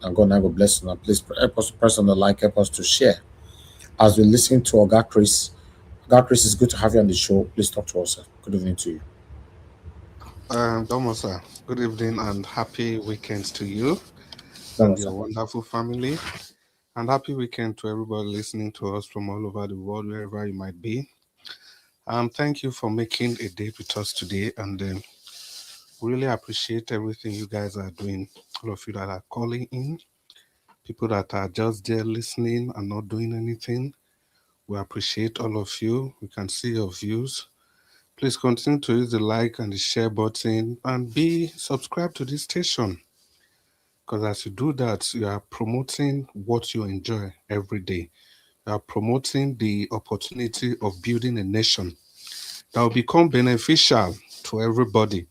And God now go bless you. Now please help us to press on the like, help us to share. As we listen to Oga Chris. Oga Chris, it's good to have you on the show. Please talk to us, sir. Good evening to you. Domo, sir. Good evening and happy weekends to you and Thank your sir. wonderful family. And happy weekend to everybody listening to us from all over the world, wherever you might be. Thank you for making a date with us today. And really appreciate everything you guys are doing. All of you that are calling in, people that are just there listening and not doing anything. We appreciate all of you. We can see your views. Please continue to use the like and the share button and be subscribed to this station. Because as you do that, you are promoting what you enjoy every day. You are promoting the opportunity of building a nation that will become beneficial to everybody.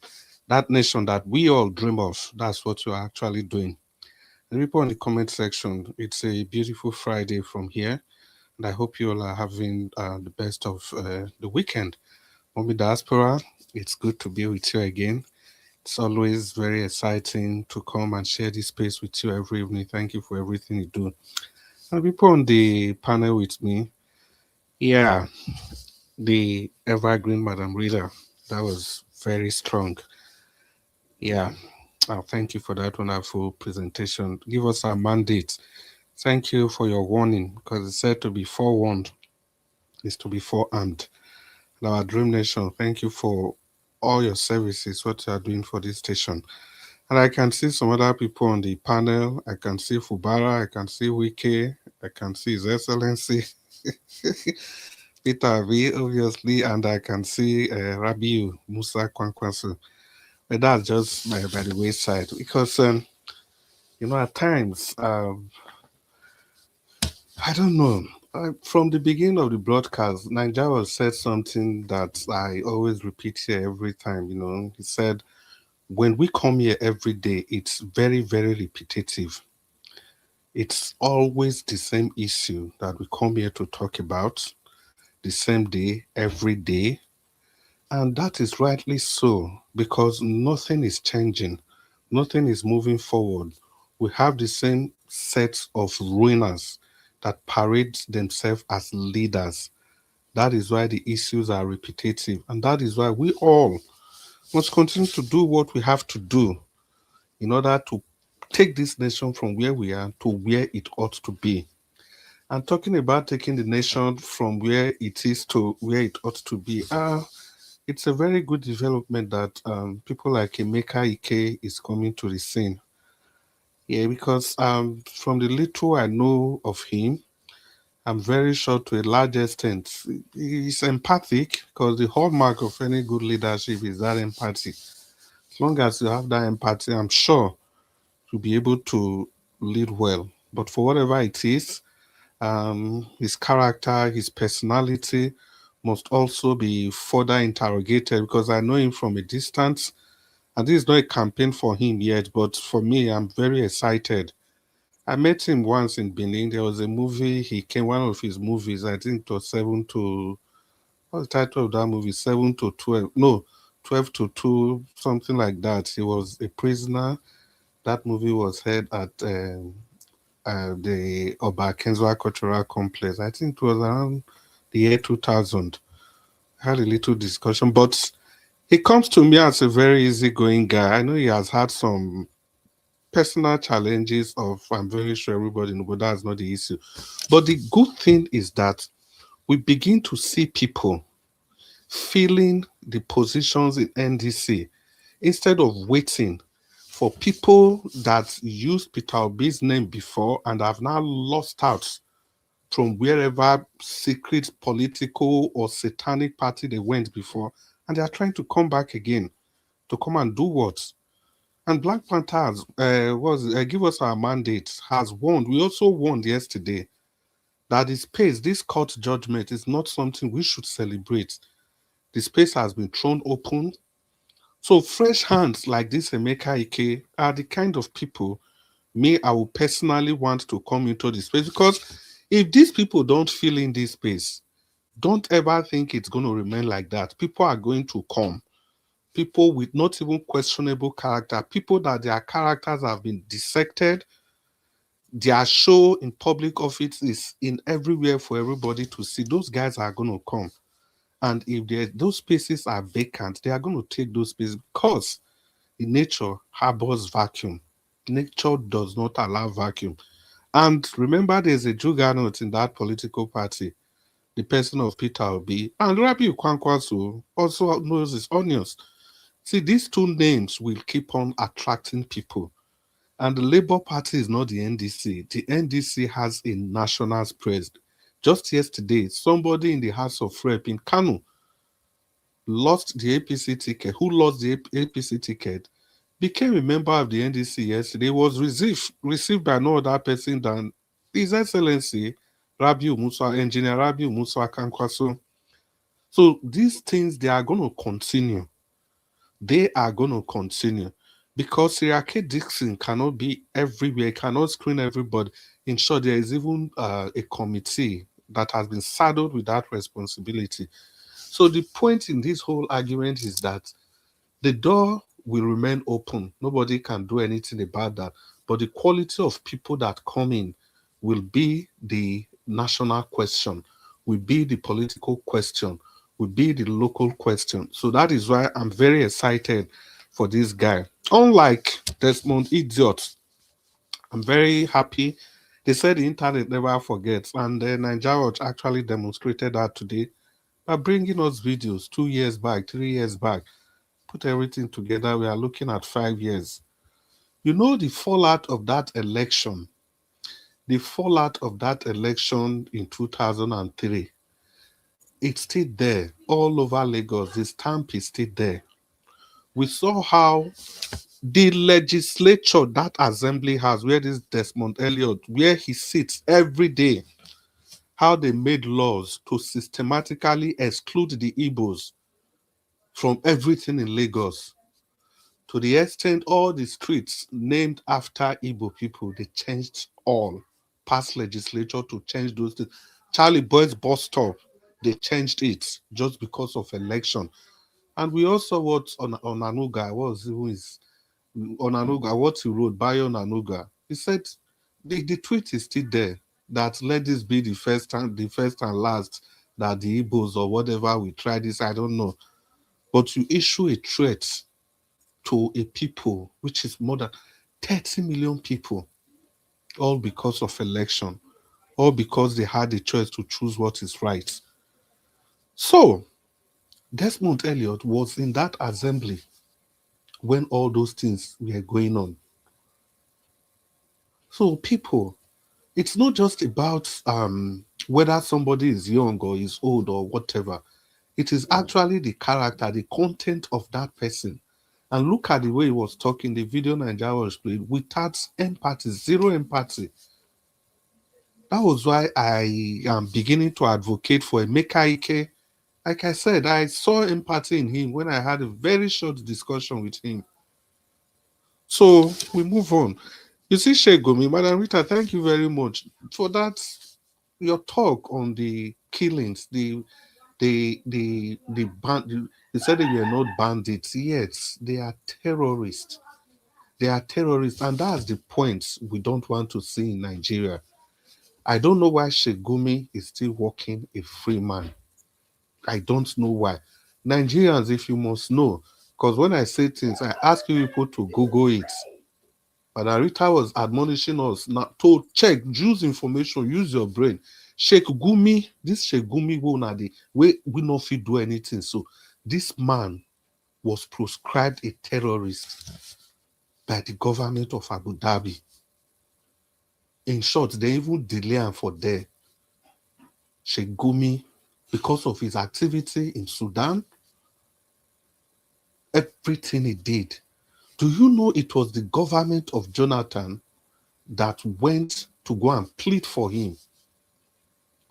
That nation that we all dream of, that's what you are actually doing. And people in the comment section, it's a beautiful Friday from here. And I hope you all are having the best of the weekend. Mommy Diaspora, it's good to be with you again. It's always very exciting to come and share this space with you every evening. Thank you for everything you do. And people on the panel with me, yeah, the evergreen Madam Reader, that was very strong. Yeah, thank you for that wonderful presentation. Give us our mandate. Thank you for your warning because it said to be forewarned is to be forearmed. And our Dream Nation, thank you for all your services, what you are doing for this station. And I can see some other people on the panel. I can see Fubara, I can see Wike, I can see His Excellency Peter V, obviously, and I can see Rabiu Musa Kwankwaso. But that's just by the wayside because, at times, I don't know. From the beginning of the broadcast, Nigeria was said something that I always repeat here every time. He said, when we come here every day, it's very, very repetitive. It's always the same issue that we come here to talk about, the same day, every day. And that is rightly so because nothing is changing, nothing is moving forward. We have the same set of ruiners that parade themselves as leaders. That is why the issues are repetitive. And that is why we all must continue to do what we have to do in order to take this nation from where we are to where it ought to be. And talking about taking the nation from where it is to where it ought to be, it's a very good development that people like Emeka is coming to the scene. Yeah, because from the little I know of him, I'm very sure to a large extent he's empathic because the hallmark of any good leadership is that empathy. As long as you have that empathy, I'm sure you'll be able to lead well. But for whatever it is, his character, his personality must also be further interrogated because I know him from a distance. And this is not a campaign for him yet, but for me, I'm very excited. I met him once in Benin. There was a movie, he came, one of his movies, I think it was 7 to, what's the title of that movie? 7 to 12, no, 12 to 2, something like that. He was a prisoner. That movie was held at the Oba Kenzwa Cultural Complex. I think it was around the year 2000. I had a little discussion, but he comes to me as a very easygoing guy. I know he has had some personal challenges of, I'm very sure everybody knows, but that's not the issue. But the good thing is that we begin to see people filling the positions in NDC instead of waiting for people that used Peter Obi's name before and have now lost out from wherever secret political or satanic party they went before, and they are trying to come back again to come and do what? And Black Panthers give us our mandate has warned. We also warned yesterday that the space, this court judgment, is not something we should celebrate. The space has been thrown open. So fresh hands like this Emeka Ike are the kind of people I would personally want to come into this space because if these people don't fill in this space, don't ever think it's going to remain like that. People are going to come. People with not even questionable character, people that their characters have been dissected, their show in public office is in everywhere for everybody to see. Those guys are going to come. And if those spaces are vacant, they are going to take those spaces because in nature harbors vacuum. Nature does not allow vacuum. And remember, there's a juggernaut in that political party, the person of Peter Obi, and Rabiu Kwankwaso also knows his onions. See, these two names will keep on attracting people. And the Labour Party is not the NDC. The NDC has a national spread. Just yesterday, somebody in the House of Rep in Kano lost the APC ticket. Who lost the APC ticket became a member of the NDC yesterday. Was received by no other person than His Excellency Rabiu Musa, Engineer Rabiu Musa Kankwaso. So these things, they are going to continue. They are going to continue because Sirake Dixon cannot be everywhere, cannot screen everybody. In short, there is even a committee that has been saddled with that responsibility. So the point in this whole argument is that the door will remain open. Nobody can do anything about that. But the quality of people that come in will be the national question, will be the political question, will be the local question. So that is why I'm very excited for this guy. Unlike Desmond Idiot, I'm very happy. They said the internet never forgets, and Nigeria Watch actually demonstrated that today by bringing us videos 2 years back, 3 years back. Put everything together, we are looking at 5 years. You know, the fallout of that election in 2003, it's still there all over Lagos. The stamp is still there. We saw how the legislature, that assembly house where this Desmond Elliott, where he sits every day, how they made laws to systematically exclude the Igbos from everything in Lagos. To the extent all the streets named after Igbo people, they changed all. Past legislature to change those things. Charlie Boyd's bus stop, they changed it just because of election. And we also what on Anuga, what was even his on Anuga, what he wrote, Bayo Nanuga. He said the tweet is still there that let this be the first and last that the Igbos or whatever we try this, I don't know. But you issue a threat to a people which is more than 30 million people, all because of election, all because they had the choice to choose what is right. So Desmond Elliott was in that assembly when all those things were going on. So people, it's not just about whether somebody is young or is old or whatever. It is actually the character, the content of that person. And look at the way he was talking, the video Nigeria was played without empathy, zero empathy. That was why I am beginning to advocate for Emeka. Like I said, I saw empathy in him when I had a very short discussion with him. So we move on. You see, Shegomi, Madam Rita, thank you very much for that. Your talk on the killings, the band. You said that you are not bandits. Yes, they are terrorists. They are terrorists, and that's the point we don't want to see in Nigeria. I don't know why Shegumi is still working a free man. I don't know why. Nigerians, if you must know, because when I say things, I ask you people to Google it. But Arita was admonishing us not to check, use information, use your brain. Sheikh Gumi, this Sheikh Gumi will not the way we not fit do anything. So this man was proscribed a terrorist by the government of Abu Dhabi. In short, they even delay him for there. Sheikh Gumi, because of his activity in Sudan, everything he did. Do you know it was the government of Jonathan that went to go and plead for him?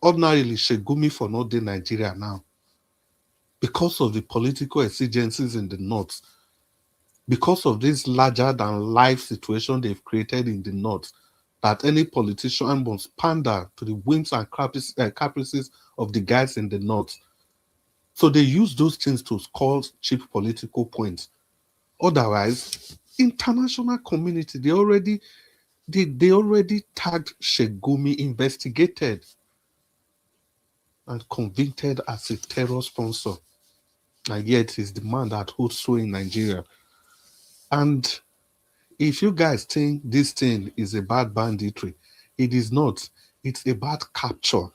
Ordinarily, Sheikh Gumi for not in Nigeria now. Because of the political exigencies in the north, because of this larger than life situation they've created in the north, that any politician must pander to the whims and caprices of the guys in the north. So they use those things to score cheap political points. Otherwise, international community, they already They already tagged Shegumi, investigated, and convicted as a terror sponsor. And yet he's the man that holds sway in Nigeria. And if you guys think this thing is about banditry, it is not. It's about capture.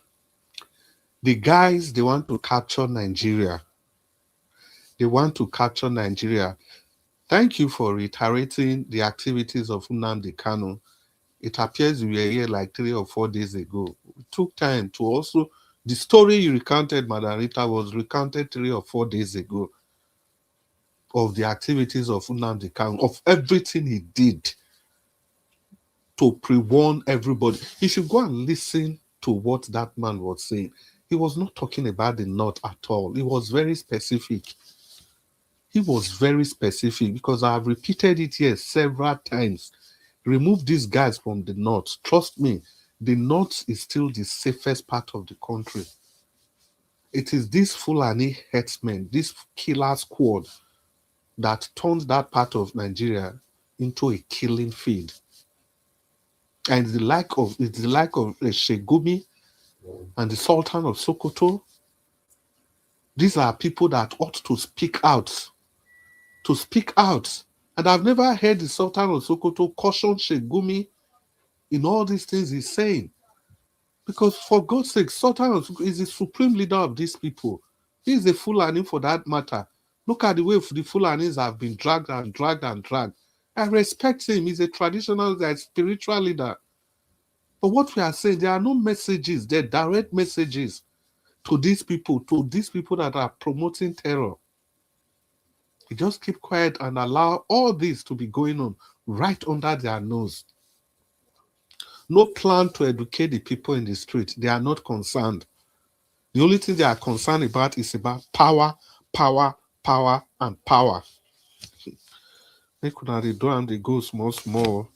The guys, they want to capture Nigeria. They want to capture Nigeria. Thank you for reiterating the activities of Nnamdi Kanu. It appears we were here like 3 or 4 days ago. It took time to also, the story you recounted, Madam Rita, was recounted 3 or 4 days ago of the activities of Nnamdi Kanu, of everything he did to pre-warn everybody. You should go and listen to what that man was saying. He was not talking about the North at all. He was very specific. He was very specific because I have repeated it here several times. Remove these guys from the North. Trust me, the North is still the safest part of the country. It is this Fulani herdsmen, this killer squad that turns that part of Nigeria into a killing field. And it's the like of Shegumi and the Sultan of Sokoto. These are people that ought to speak out. To speak out. And I've never heard the Sultan of Sokoto caution Shegumi in all these things he's saying. Because for God's sake, Sultan of Sokoto is the supreme leader of these people. He is a Fulani for that matter. Look at the way the Fulanis have been dragged and dragged and dragged. I respect him. He's a traditional, a spiritual leader. But what we are saying, there are no messages, they're direct messages to these people that are promoting terror. You just keep quiet and allow all this to be going on right under their nose. No plan to educate the people in the street. They are not concerned. The only thing they are concerned about is about power, power, power, and power. They could have do and they go small.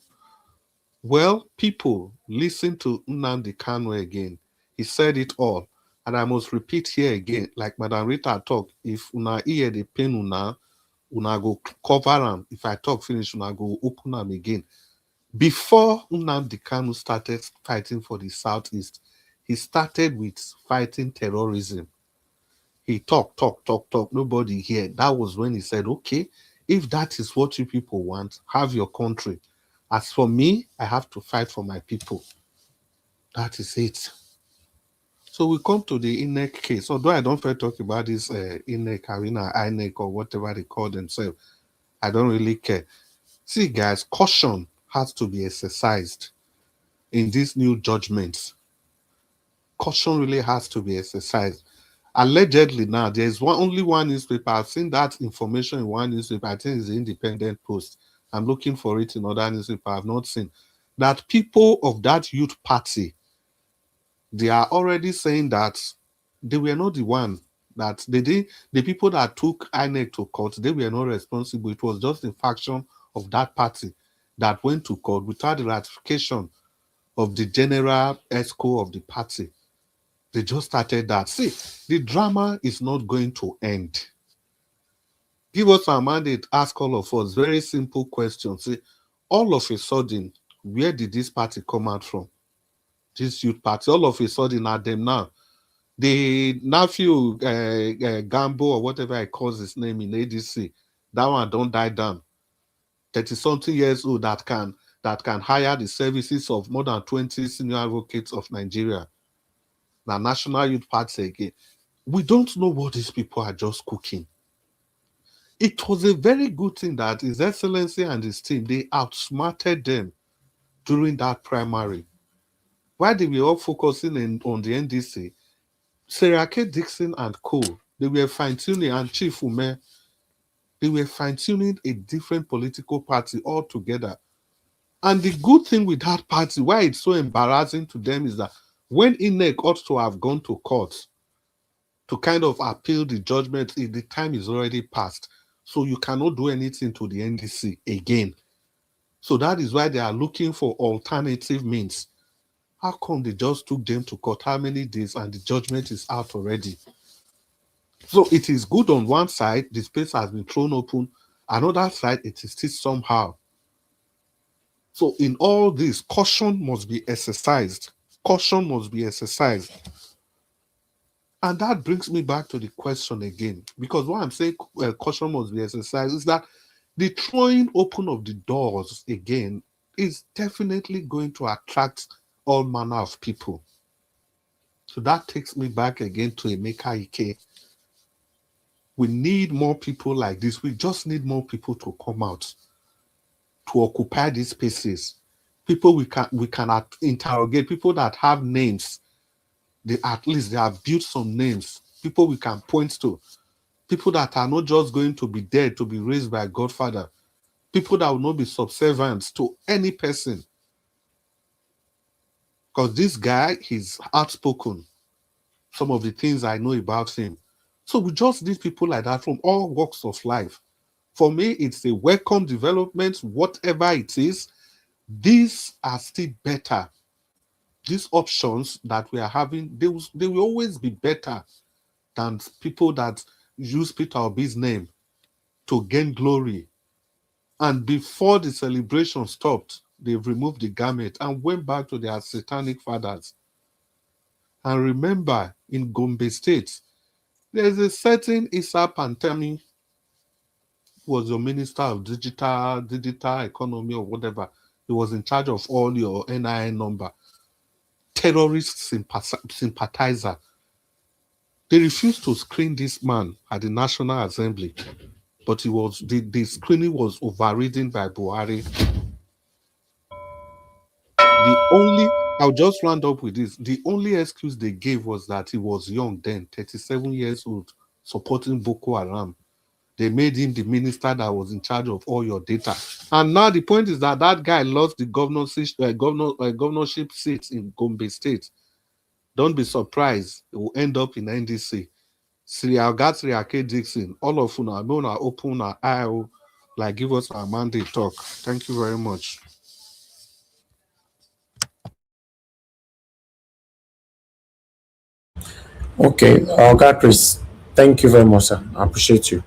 Well, people, listen to Nnamdi Kanu again. He said it all. And I must repeat here again, like Madam Rita talk, if una ear the pain una go cover them. If I talk finish, una go open them again. Before Nnamdi Kanu started fighting for the Southeast, he started with fighting terrorism. He talk. Nobody here. That was when he said, okay, if that is what you people want, have your country. As for me, I have to fight for my people. That is it. So we come to the INEC case. Although I don't talk about this INEC, Arena, INEC, or whatever they call themselves, I don't really care. See, guys, caution has to be exercised in these new judgments. Caution really has to be exercised. Allegedly now, there is only one newspaper. I've seen that information in one newspaper. I think it's the Independent Post. I'm looking for it in other newspaper. I've not seen that people of that youth party, they are already saying that they were not the one that they did. The people that took INEC to court, they were not responsible. It was just the faction of that party that went to court without the ratification of the general ESCO of the party. They just started that. See, the drama is not going to end. Give us a mandate, ask all of us very simple questions. See, all of a sudden, where did this party come out from? This youth party, all of a sudden, at them now. The nephew, Gambo, or whatever I call his name in ADC, that one don't die down. 30-something years old that can hire the services of more than 20 senior advocates of Nigeria. The National Youth Party again. We don't know what these people are just cooking. It was a very good thing that His Excellency and his team, they outsmarted them during that primary. While they were all focusing on the NDC, Sarah K. Dixon and co, they were fine-tuning, and Chief Ume, they were fine-tuning a different political party altogether. And the good thing with that party, why it's so embarrassing to them, is that when INEC ought to have gone to court to kind of appeal the judgment, the time is already passed. So you cannot do anything to the NDC again. So that is why they are looking for alternative means. How come they just took them to court? How many days? And the judgment is out already. So it is good on one side, the space has been thrown open. Another side, it is still somehow. So in all this, caution must be exercised. Caution must be exercised. And that brings me back to the question again, because what I'm saying caution must be exercised is that the throwing open of the doors again is definitely going to attract all manner of people. So that takes me back again to Emeka Ike. We need more people like this. We just need more people to come out to occupy these spaces. People we can interrogate, people that have names. At least they have built some names. People we can point to. People that are not just going to be dead to be raised by Godfather. People that will not be subservient to any person. Because this guy, he's outspoken. Some of the things I know about him. So we just need people like that from all walks of life. For me, it's a welcome development, whatever it is. These are still better. These options that we are having, they will always be better than people that use Peter Obi's name to gain glory. And before the celebration stopped, they've removed the garment and went back to their satanic fathers. And remember, in Gombe State, there's a certain Issa Pantami who was your minister of digital economy or whatever. He was in charge of all your NIN number. Terrorist sympathizer. They refused to screen this man at the National Assembly, but the screening was overridden by Buhari. I'll just round up with this. The only excuse they gave was that he was young then, 37 years old, supporting Boko Haram. They made him the minister that was in charge of all your data. And now the point is that that guy lost the governorship seat in Gombe State. Don't be surprised. It will end up in NDC. Sriake Dixon, all of you are going to open our eye, like give us our mandate talk. Thank you very much. Okay, God, Chris, thank you very much, sir. I appreciate you.